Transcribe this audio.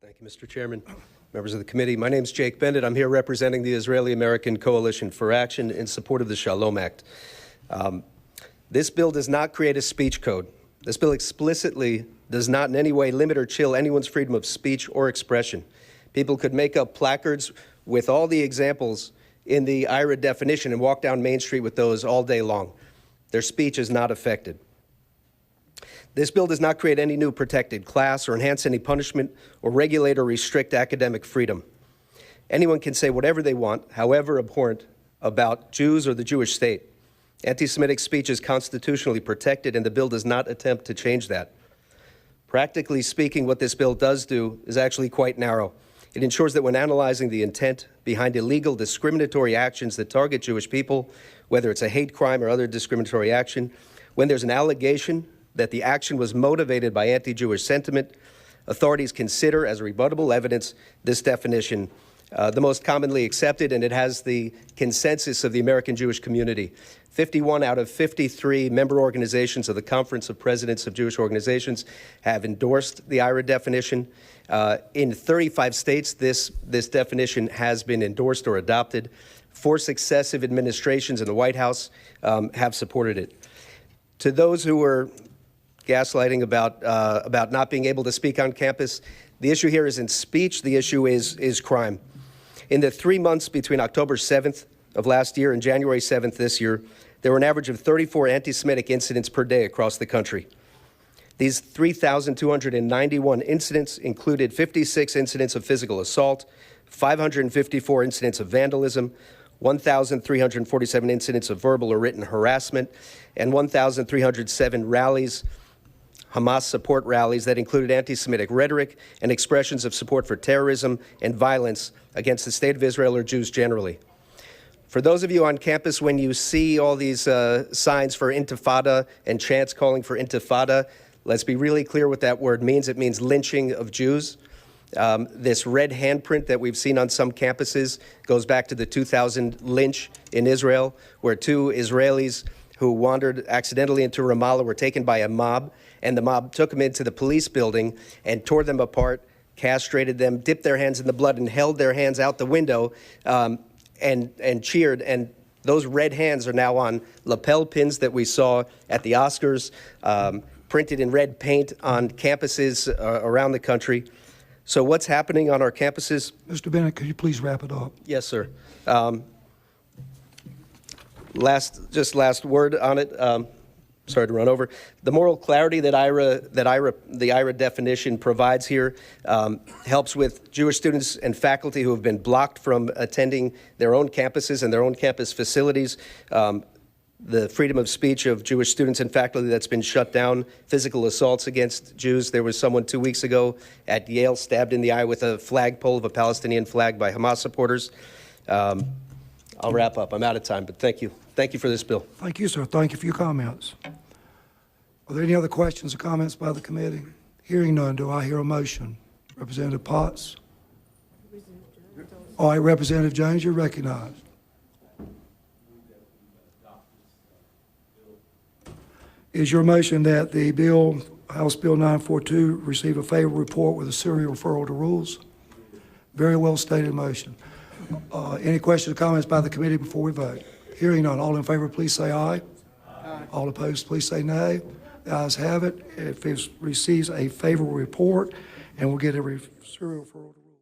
Thank you, Mr. Chairman, members of the committee. My name is Jake Bennett. I'm here representing the Israeli-American Coalition for Action in support of the SHALOM Act. This bill does not create a speech code. This bill explicitly does not in any way limit or chill anyone's freedom of speech or expression. People could make up placards with all the examples in the IHRA definition and walk down Main Street with those all day long. Their speech is not affected. This bill does not create any new protected class or enhance any punishment or regulate or restrict academic freedom. Anyone can say whatever they want, however abhorrent, about Jews or the Jewish state. Anti-Semitic speech is constitutionally protected, and the bill does not attempt to change that. Practically speaking, what this bill does do is actually quite narrow. It ensures that when analyzing the intent behind illegal discriminatory actions that target Jewish people, whether it's a hate crime or other discriminatory action, when there's an allegation that the action was motivated by anti-Jewish sentiment, authorities consider as rebuttable evidence this definition, the most commonly accepted, and it has the consensus of the American Jewish community. 51 out of 53 member organizations of the Conference of Presidents of Jewish Organizations have endorsed the IHRA definition. In 35 states, this definition has been endorsed or adopted. 4 successive administrations in the White House have supported it. To those who were gaslighting about not being able to speak on campus, the issue here isn't speech, the issue is crime. In the 3 months between October 7th of last year and January 7th this year, there were an average of 34 anti-Semitic incidents per day across the country. These 3,291 incidents included 56 incidents of physical assault, 554 incidents of vandalism, 1,347 incidents of verbal or written harassment, and 1,307 rallies, Hamas support rallies that included anti-Semitic rhetoric and expressions of support for terrorism and violence against the state of Israel or Jews generally. For those of you on campus, when you see all these signs for intifada and chants calling for intifada, let's be really clear what that word means. It means lynching of Jews. This red handprint that we've seen on some campuses goes back to the 2000 lynch in Israel, where 2 Israelis who wandered accidentally into Ramallah were taken by a mob, and the mob took them into the police building and tore them apart, castrated them, dipped their hands in the blood, and held their hands out the window and cheered. And those red hands are now on lapel pins that we saw at the Oscars, printed in red paint on campuses around the country. So what's happening on our campuses? Mr. Bennett, could you please wrap it up? Yes, sir. Last word on it. Sorry to run over. The moral clarity that the IHRA definition provides here helps with Jewish students and faculty who have been blocked from attending their own campuses and their own campus facilities. The freedom of speech of Jewish students and faculty that's been shut down, physical assaults against Jews. There was someone 2 weeks ago at Yale stabbed in the eye with a flagpole of a Palestinian flag by Hamas supporters. I'll wrap up. I'm out of time, but thank you. Thank you for this bill. Thank you, sir. Thank you for your comments. Are there any other questions or comments by the committee? Hearing none, do I hear a motion? Representative Potts? All right, Representative Jones, you're recognized. Is your motion that the bill, House Bill 942, receive a favorable report with a serial referral to rules? Very well stated motion. Any questions or comments by the committee before we vote? Hearing none, all in favor, please say aye. Aye. All opposed, please say nay. The ayes have it. It receives a favorable report, and we'll get a serial referral to rules.